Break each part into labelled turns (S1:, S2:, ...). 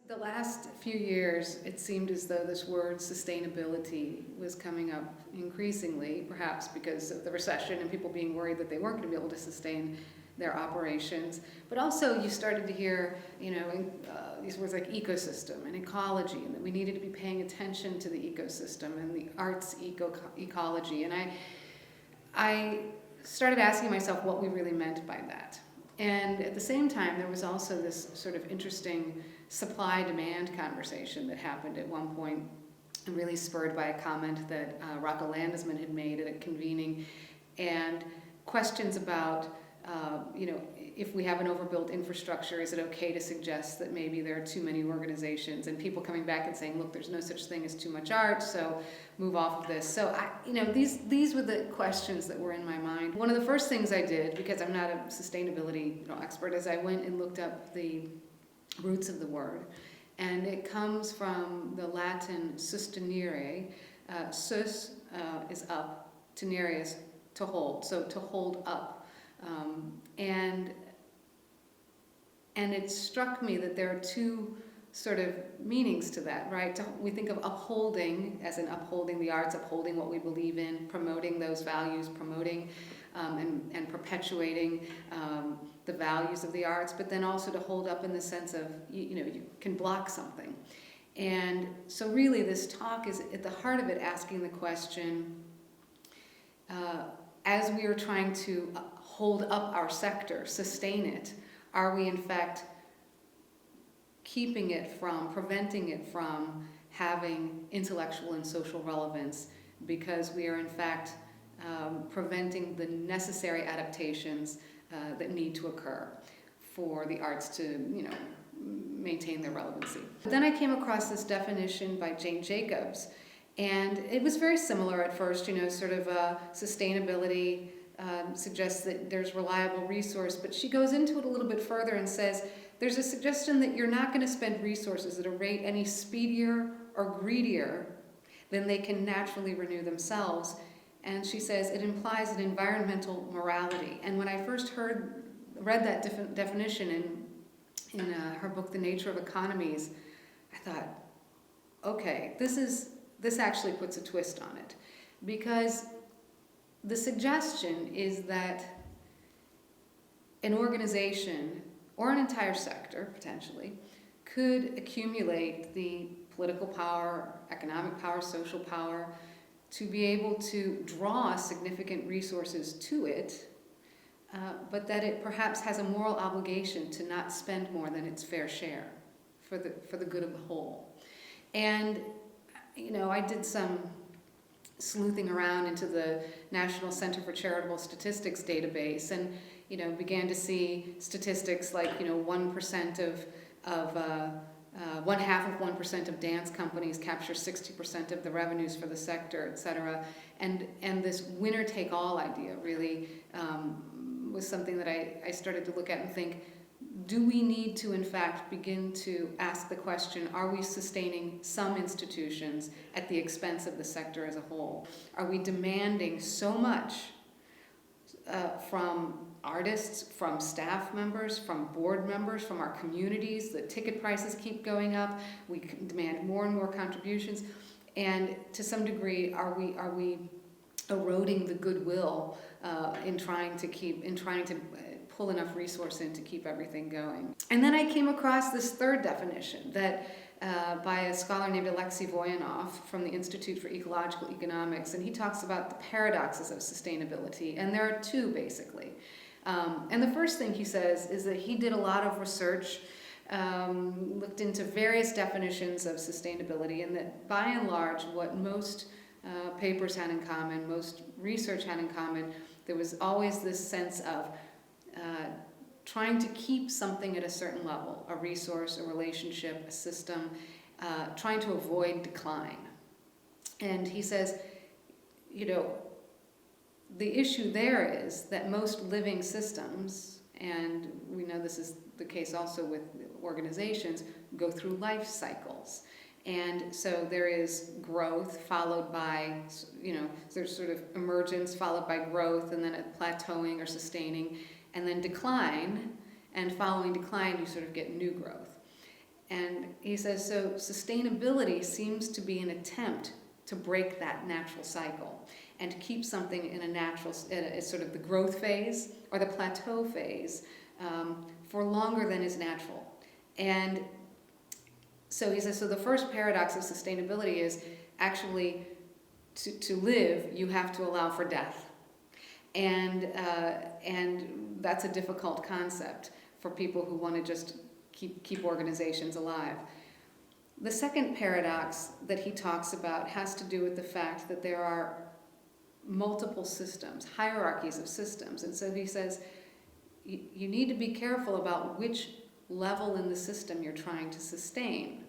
S1: The last few years, it seemed as though this word sustainability was coming up increasingly, perhaps because of the recession and people being worried that they weren't going to be able to sustain their operations. But also you started to hear, these words like ecosystem and ecology, and that we needed to be paying attention to the ecosystem and the arts ecology. And I started asking myself what we really meant by that. And at the same time, there was also this sort of interesting supply-demand conversation that happened at one point, really spurred by a comment that Rocco Landesman had made at a convening, and questions about, if we have an overbuilt infrastructure, is it okay to suggest that maybe there are too many organizations? And people coming back and saying, look, there's no such thing as too much art, so move off of this. So these were the questions that were in my mind. One of the first things I did, because I'm not a sustainability expert, is I went and looked up the roots of the word. And it comes from the Latin sustenere. Sus is up, tenere is to hold, so to hold up. And it struck me that there are two sort of meanings to that, right? We think of upholding as in upholding the arts, upholding what we believe in, promoting those values, promoting and perpetuating the values of the arts, but then also to hold up in the sense of, you can block something. And so really this talk is at the heart of it asking the question, as we are trying to hold up our sector, sustain it, are we in fact keeping it from, preventing it from having intellectual and social relevance, because we are in fact preventing the necessary adaptations that need to occur for the arts to, maintain their relevancy. But then I came across this definition by Jane Jacobs, and it was very similar at first, sort of sustainability suggests that there's reliable resource, but she goes into it a little bit further and says there's a suggestion that you're not going to spend resources at a rate any speedier or greedier than they can naturally renew themselves. And she says it implies an environmental morality. And when I first read that definition in her book, The Nature of Economies, I thought, okay, this actually puts a twist on it. Because the suggestion is that an organization, or an entire sector, potentially, could accumulate the political power, economic power, social power, to be able to draw significant resources to it, but that it perhaps has a moral obligation to not spend more than its fair share for the good of the whole. And, I did some sleuthing around into the National Center for Charitable Statistics database, and began to see statistics like 1% of 1/2% of dance companies capture 60% of the revenues for the sector, etc. And this winner-take-all idea really was something that I started to look at and think, do we need to in fact begin to ask the question, are we sustaining some institutions at the expense of the sector as a whole? Are we demanding so much from artists, from staff members, from board members, from our communities? The ticket prices keep going up. We demand more and more contributions. And to some degree, are we eroding the goodwill in trying to pull enough resource in to keep everything going? And then I came across this third definition that by a scholar named Alexei Voyanov from the Institute for Ecological Economics, and he talks about the paradoxes of sustainability, and there are two basically. And the first thing he says is that he did a lot of research, looked into various definitions of sustainability, and that by and large what most papers had in common, most research had in common, there was always this sense of trying to keep something at a certain level, a resource, a relationship, a system, trying to avoid decline. And he says, the issue there is that most living systems, and we know this is the case also with organizations, go through life cycles. And so there is growth followed by, there's sort of emergence followed by growth, and then a plateauing or sustaining, and then decline, and following decline you sort of get new growth. And he says, so sustainability seems to be an attempt to break that natural cycle and to keep something in a natural, sort of the growth phase or the plateau phase for longer than is natural. And so he says, so the first paradox of sustainability is actually to live, you have to allow for death. And that's a difficult concept for people who want to just keep organizations alive. The second paradox that he talks about has to do with the fact that there are multiple systems, hierarchies of systems. And so he says, you need to be careful about which level in the system you're trying to sustain.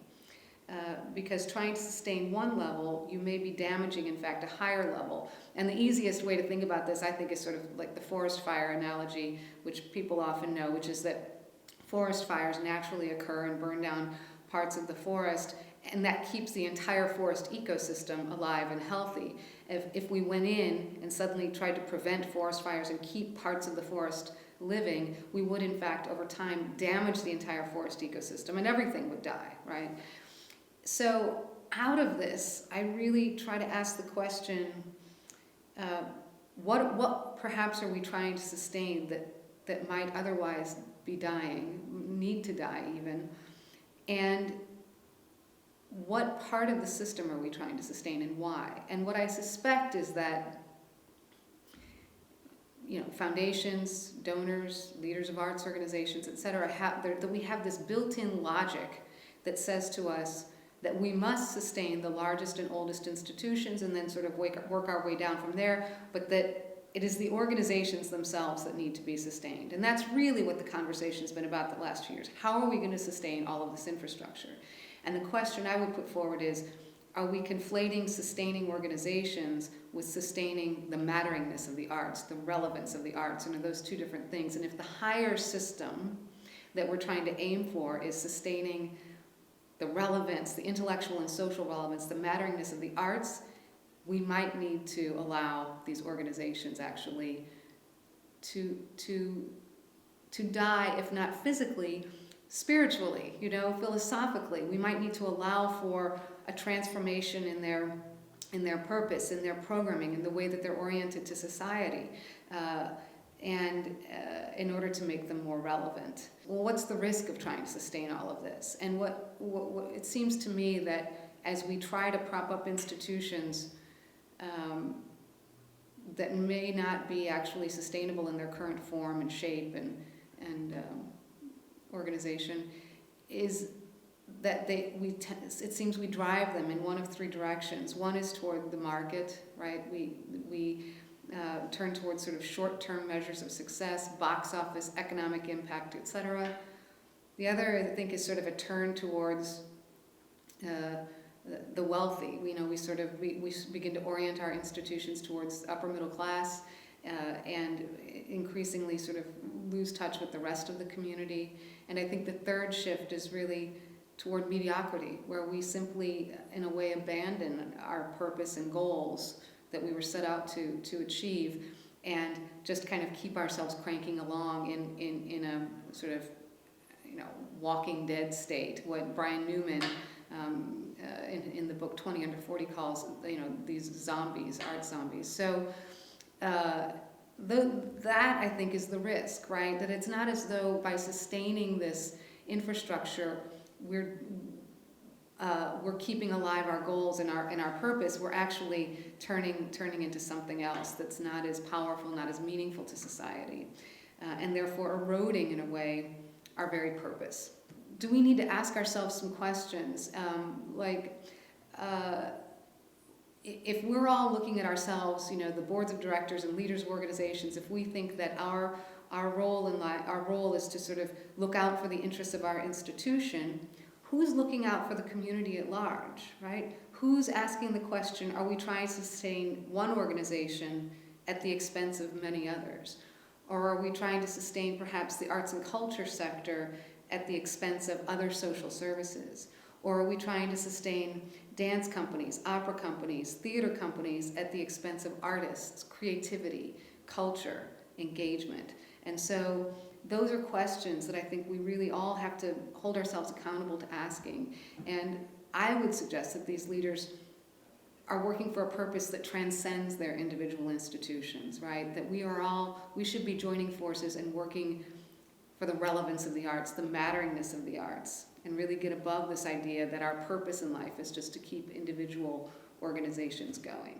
S1: Because trying to sustain one level, you may be damaging, in fact, a higher level. And the easiest way to think about this, I think, is sort of like the forest fire analogy, which people often know, which is that forest fires naturally occur and burn down parts of the forest, and that keeps the entire forest ecosystem alive and healthy. If we went in and suddenly tried to prevent forest fires and keep parts of the forest living, we would, in fact, over time, damage the entire forest ecosystem, and everything would die, right? So out of this, I really try to ask the question, what perhaps are we trying to sustain that might otherwise be dying, need to die even, and what part of the system are we trying to sustain and why? And what I suspect is that, foundations, donors, leaders of arts organizations, etc., that we have this built-in logic that says to us that we must sustain the largest and oldest institutions and then sort of work our way down from there, but that it is the organizations themselves that need to be sustained. And that's really what the conversation's been about the last few years. How are we going to sustain all of this infrastructure? And the question I would put forward is, are we conflating sustaining organizations with sustaining the matteringness of the arts, the relevance of the arts, and are those two different things? And if the higher system that we're trying to aim for is sustaining the relevance, the intellectual and social relevance, the matteringness of the arts, we might need to allow these organizations actually to die, if not physically, spiritually, philosophically. We might need to allow for a transformation in their purpose, in their programming, in the way that they're oriented to society, and in order to make them more relevant. Well, what's the risk of trying to sustain all of this? And what it seems to me that as we try to prop up institutions that may not be actually sustainable in their current form and shape and organization, is that it seems we drive them in one of three directions. One is toward the market, right? We turn towards sort of short-term measures of success, box office, economic impact, etc. The other, I think, is sort of a turn towards the wealthy. We begin to orient our institutions towards upper middle class and increasingly sort of lose touch with the rest of the community. And I think the third shift is really toward mediocrity, where we simply, in a way, abandon our purpose and goals that we were set out to achieve, and just kind of keep ourselves cranking along in a sort of Walking Dead state. What Brian Newman in the book 20 Under 40 calls these zombies, art zombies. So that I think is the risk, right? That it's not as though by sustaining this infrastructure we're keeping alive our goals and our purpose. We're actually turning into something else that's not as powerful, not as meaningful to society, and therefore eroding in a way our very purpose. Do we need to ask ourselves some questions if we're all looking at ourselves, the boards of directors and leaders of organizations, if we think that our role in life, our role is to sort of look out for the interests of our institution, who's looking out for the community at large, right? Who's asking the question, are we trying to sustain one organization at the expense of many others? Or are we trying to sustain perhaps the arts and culture sector at the expense of other social services? Or are we trying to sustain dance companies, opera companies, theater companies at the expense of artists, creativity, culture, engagement? And so those are questions that I think we really all have to hold ourselves accountable to asking. And I would suggest that these leaders are working for a purpose that transcends their individual institutions, right? That we should be joining forces and working for the relevance of the arts, the matteringness of the arts, and really get above this idea that our purpose in life is just to keep individual organizations going.